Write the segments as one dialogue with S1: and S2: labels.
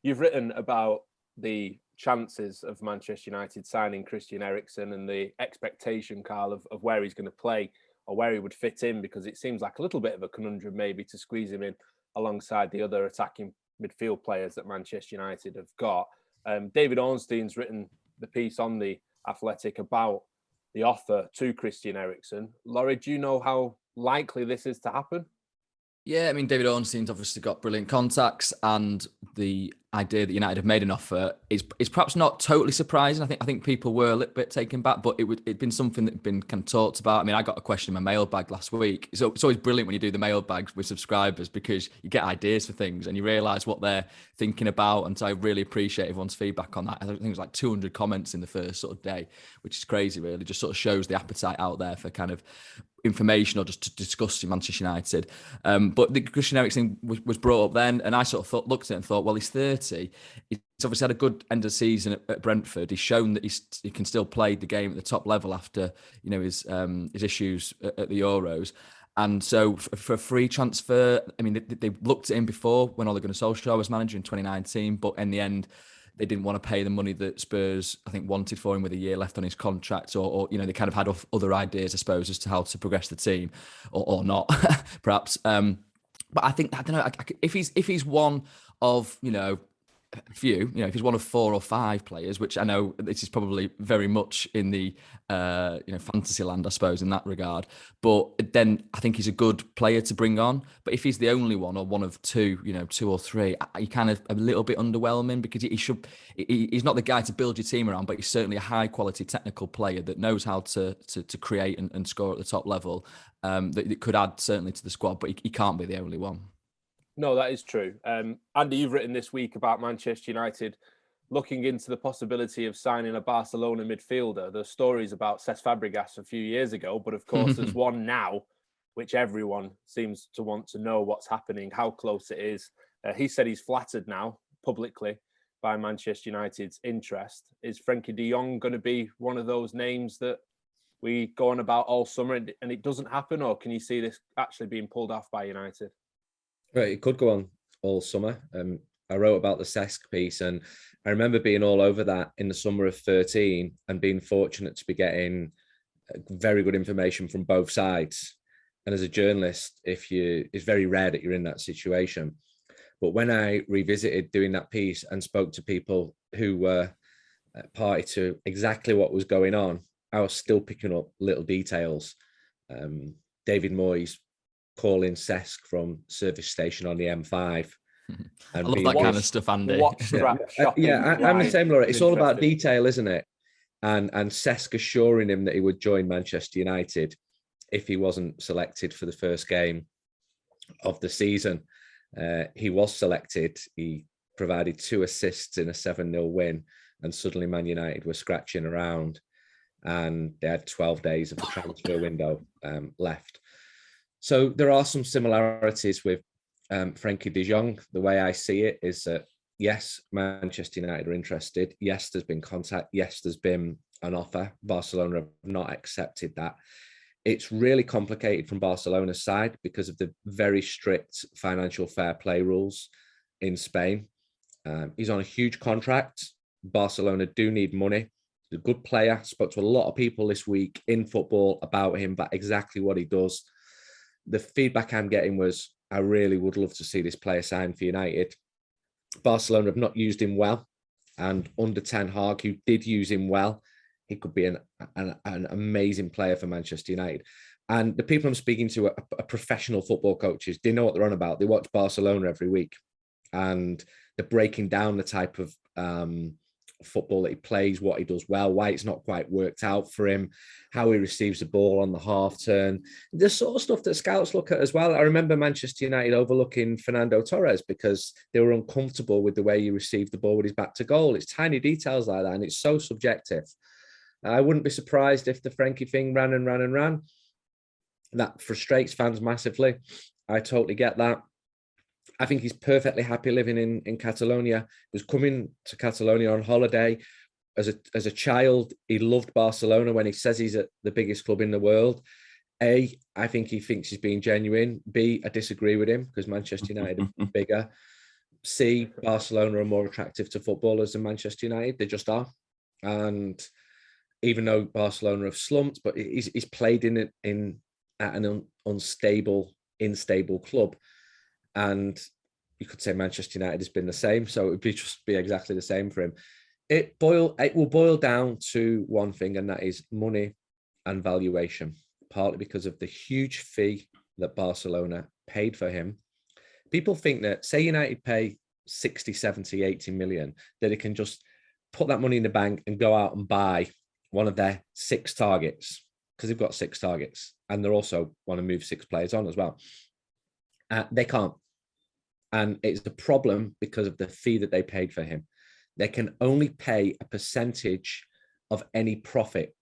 S1: you've written about the chances of Manchester United signing Christian Eriksen and the expectation, Carl, of where he's going to play or where he would fit in, because it seems like a little bit of a conundrum maybe to squeeze him in alongside the other attacking midfield players that Manchester United have got. David Ornstein's written the piece on The Athletic about the offer to Christian Eriksen. Laurie, do you know how likely this is to happen?
S2: Yeah, I mean, David Ornstein's obviously got brilliant contacts, and the idea that United have made an offer is perhaps not totally surprising. I think people were a little bit taken back, but it'd been something that had been kind of talked about. I mean, I got a question in my mailbag last week. So it's always brilliant when you do the mailbags with subscribers, because you get ideas for things and you realise what they're thinking about. And so I really appreciate everyone's feedback on that. I think it was like 200 comments in the first sort of day, which is crazy, really. Just sort of shows the appetite out there for kind of information or just to discuss Manchester United. But the Christian Eriksen was brought up then, and I sort of looked at it and thought, well, he's 30. He's obviously had a good end of season at Brentford. He's shown that he can still play the game at the top level after his issues at the Euros. And so for a free transfer, I mean, they looked at him before when Ole Gunnar Solskjaer was manager in 2019, but in the end, they didn't want to pay the money that Spurs, I think, wanted for him with a year left on his contract, or they kind of had other ideas, I suppose, as to how to progress the team, or not, perhaps. But I think, I don't know, if he's one of, a few, if he's one of 4 or 5 players, which I know this is probably very much in the fantasy land, I suppose, in that regard, but then I think he's a good player to bring on. But if he's the only one, or one of 2, 2 or 3, he kind of a little bit underwhelming, because he's not the guy to build your team around, but he's certainly a high quality technical player that knows how to create and score at the top level, that could add certainly to the squad, but he can't be the only one.
S1: No, that is true. Andy, you've written this week about Manchester United looking into the possibility of signing a Barcelona midfielder. There's stories about Cesc Fabregas a few years ago, but of course there's one now, which everyone seems to want to know what's happening, how close it is. He said he's flattered now publicly by Manchester United's interest. Is Frenkie de Jong going to be one of those names that we go on about all summer and it doesn't happen, or can you see this actually being pulled off by United?
S3: Right, it could go on all summer. I wrote about the Cesc piece, and I remember being all over that in the summer of 13 and being fortunate to be getting very good information from both sides. And as a journalist, it's very rare that you're in that situation. But when I revisited doing that piece and spoke to people who were party to exactly what was going on, I was still picking up little details. David Moyes calling Cesc from service station on the M5.
S2: I love that kind of stuff, Andy.
S3: I'm the same, Laura. It's all about detail, isn't it? And Cesc assuring him that he would join Manchester United if he wasn't selected for the first game of the season. He was selected. He provided 2 assists in a 7-0 win, and suddenly Man United were scratching around, and they had 12 days of the transfer window left. So there are some similarities with Frenkie de Jong. The way I see it is that, yes, Manchester United are interested. Yes, there's been contact. Yes, there's been an offer. Barcelona have not accepted that. It's really complicated from Barcelona's side because of the very strict financial fair play rules in Spain. He's on a huge contract. Barcelona do need money. He's a good player. Spoke to a lot of people this week in football about him, but exactly what he does. The feedback I'm getting was, I really would love to see this player signed for United. Barcelona have not used him well, and under Ten Hag, who did use him well, he could be an amazing player for Manchester United. And the people I'm speaking to are professional football coaches. They know what they're on about. They watch Barcelona every week, and they're breaking down the type of football that he plays, what he does well, why it's not quite worked out for him, how he receives the ball on the half turn, the sort of stuff that scouts look at as well. I remember Manchester United overlooking Fernando Torres because they were uncomfortable with the way he received the ball with his back to goal. It's tiny details like that, and it's so subjective. I wouldn't be surprised if the Frenkie thing ran and ran and ran. That frustrates fans massively. I totally get that. I think he's perfectly happy living in Catalonia. He was coming to Catalonia on holiday. As a child, he loved Barcelona. When he says he's at the biggest club in the world, A, I think he thinks he's being genuine. B, I disagree with him because Manchester United are bigger. C, Barcelona are more attractive to footballers than Manchester United. They just are. And even though Barcelona have slumped, but he's played at an unstable, unstable club. And you could say Manchester United has been the same. So it would just be exactly the same for him. It will boil down to one thing, and that is money and valuation, partly because of the huge fee that Barcelona paid for him. People think that, say United pay 60, 70, 80 million, that it can just put that money in the bank and go out and buy one of their 6 targets, because they've got 6 targets and they also want to move 6 players on as well. They can't. And it's the problem because of the fee that they paid for him. They can only pay a percentage of any profit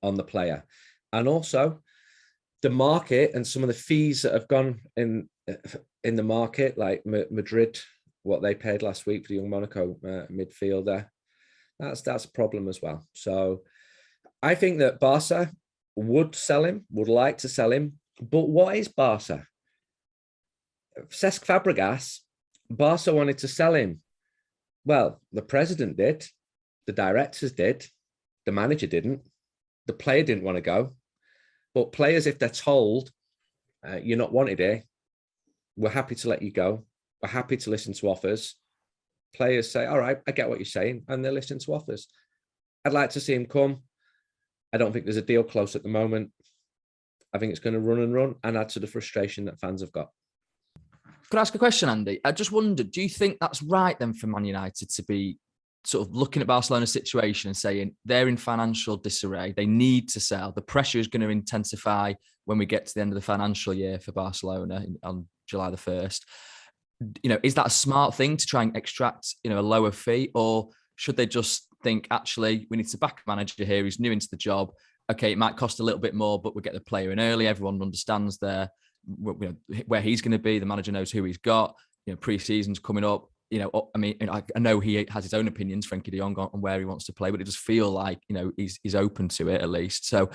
S3: on the player. And also the market and some of the fees that have gone in the market, like Madrid, what they paid last week for the young Monaco midfielder, that's a problem as well. So I think that Barca would sell him, would like to sell him. But what is Barca? Cesc Fabregas, Barca wanted to sell him. Well, the president did, the directors did, the manager didn't, the player didn't want to go. But players, if they're told you're not wanted here, we're happy to let you go. We're happy to listen to offers. Players say, all right, I get what you're saying, and they listen to offers. I'd like to see him come. I don't think there's a deal close at the moment. I think it's going to run and add to the frustration that fans have got.
S2: Could I ask a question, Andy? I just wondered, do you think that's right then for Man United to be sort of looking at Barcelona's situation and saying they're in financial disarray, they need to sell, the pressure is going to intensify when we get to the end of the financial year for Barcelona on July the 1st? Is that a smart thing to try and extract, a lower fee, or should they just think, actually, we need to back a manager here who's new into the job? Okay, it might cost a little bit more, but we'll get the player in early. Everyone understands where he's going to be. The manager knows who he's got. Pre-season's coming up. I know he has his own opinions, Frenkie de Jong, on where he wants to play, but it does feel like he's open to it at least. So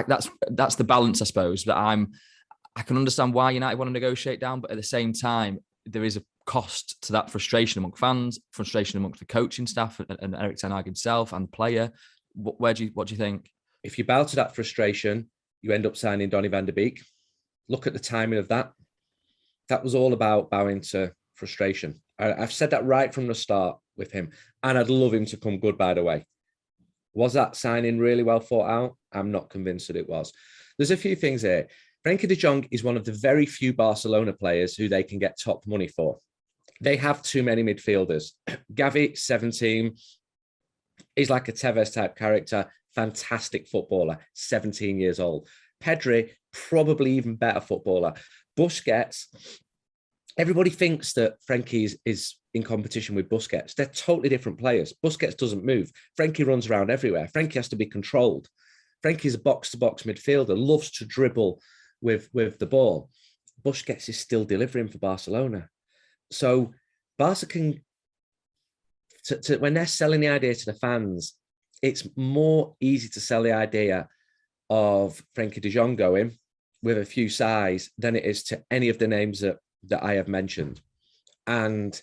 S2: that's the balance, I suppose. That I can understand why United want to negotiate down, but at the same time, there is a cost to that frustration among fans, frustration amongst the coaching staff, and Eriksen himself and the player. What do you think?
S3: If you bow to that frustration, you end up signing Donny van de Beek. Look at the timing of that. That was all about bowing to frustration. I've said that right from the start with him, and I'd love him to come good, by the way. Was that signing really well thought out? I'm not convinced that it was. There's a few things here. Frenkie de Jong is one of the very few Barcelona players who they can get top money for. They have too many midfielders. Gavi, 17, is like a Tevez type character, fantastic footballer, 17 years old. Pedri, probably even better footballer. Busquets, everybody thinks that Frenkie is in competition with Busquets. They're totally different players. Busquets doesn't move. Frenkie runs around everywhere. Frenkie has to be controlled. Frankie's a box-to-box midfielder, loves to dribble with the ball. Busquets is still delivering for Barcelona. So Barca can, when they're selling the idea to the fans, it's more easy to sell the idea of Frenkie de Jong going with a few size than it is to any of the names that I have mentioned. And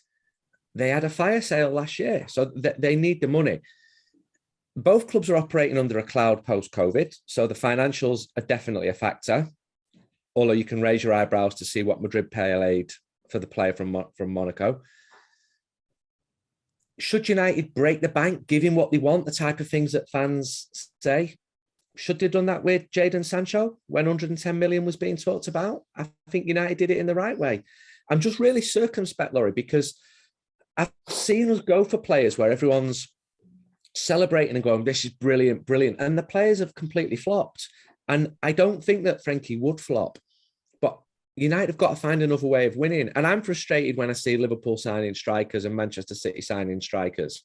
S3: they had a fire sale last year, so they need the money. Both clubs are operating under a cloud post-COVID, so the financials are definitely a factor. Although you can raise your eyebrows to see what Madrid paid for the player from Monaco. Should United break the bank, give him what they want, the type of things that fans say? Should they have done that with Jadon Sancho when 110 million was being talked about? I think United did it in the right way. I'm just really circumspect, Laurie, because I've seen us go for players where everyone's celebrating and going, this is brilliant, brilliant. And the players have completely flopped. And I don't think that Frenkie would flop. But United have got to find another way of winning. And I'm frustrated when I see Liverpool signing strikers and Manchester City signing strikers.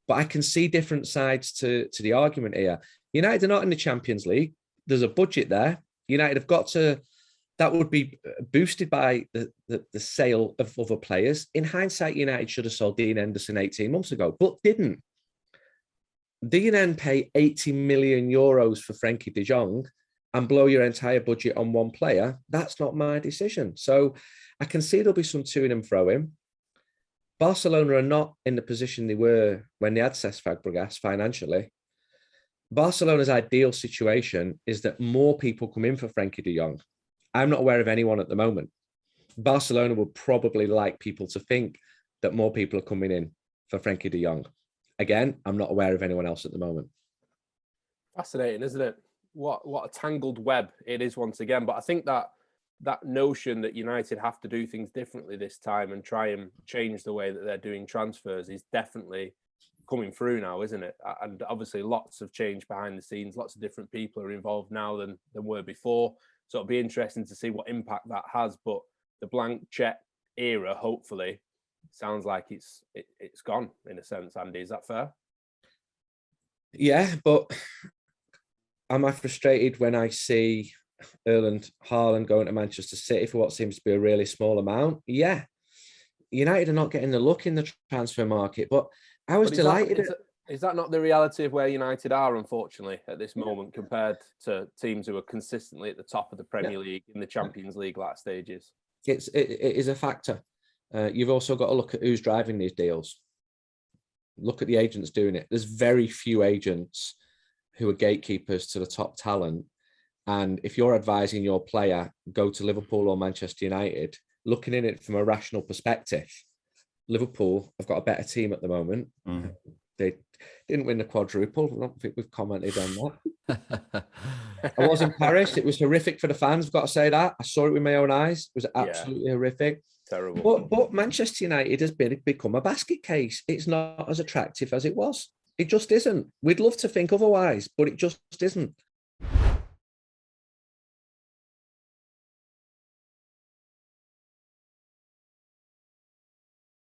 S3: But I can see different sides to the argument here. United are not in the Champions League. There's a budget there. United have got to, that would be boosted by the sale of other players. In hindsight, United should have sold Dean Henderson 18 months ago, but didn't. Do you then pay 80 million euros for Frenkie de Jong and blow your entire budget on one player? That's not my decision. So I can see there'll be some to and fro in. Barcelona are not in the position they were when they had Cesc Fabregas financially. Barcelona's ideal situation is that more people come in for Frenkie de Jong. I'm not aware of anyone at the moment. Barcelona would probably like people to think that more people are coming in for Frenkie de Jong. Again, I'm not aware of anyone else at the moment.
S1: Fascinating, isn't it? What a tangled web it is once again. But I think that notion that United have to do things differently this time and try and change the way that they're doing transfers is definitely coming through now, isn't it? And obviously lots of change behind the scenes. Lots of different people are involved now than were before. So it'll be interesting to see what impact that has. But the blank check era, hopefully, sounds like it's gone in a sense. Andy, is that fair?
S3: Yeah, but am I frustrated when I see Erling Haaland going to Manchester City for what seems to be a really small amount? Yeah. United are not getting the look in the transfer market, but I was delighted.
S1: Is that not the reality of where United are, unfortunately, at this moment, compared to teams who are consistently at the top of the Premier League, in the Champions League last stages?
S3: It is a factor. You've also got to look at who's driving these deals. Look at the agents doing it. There's very few agents who are gatekeepers to the top talent. And if you're advising your player, go to Liverpool or Manchester United, looking at it from a rational perspective, Liverpool have got a better team at the moment. They didn't win the quadruple. I don't think we've commented on that. I was in Paris. It was horrific for the fans. I've got to say that. I saw it with my own eyes. It was absolutely horrific.
S1: Terrible.
S3: But Manchester United has become a basket case. It's not as attractive as it was. It just isn't. We'd love to think otherwise, but it just isn't.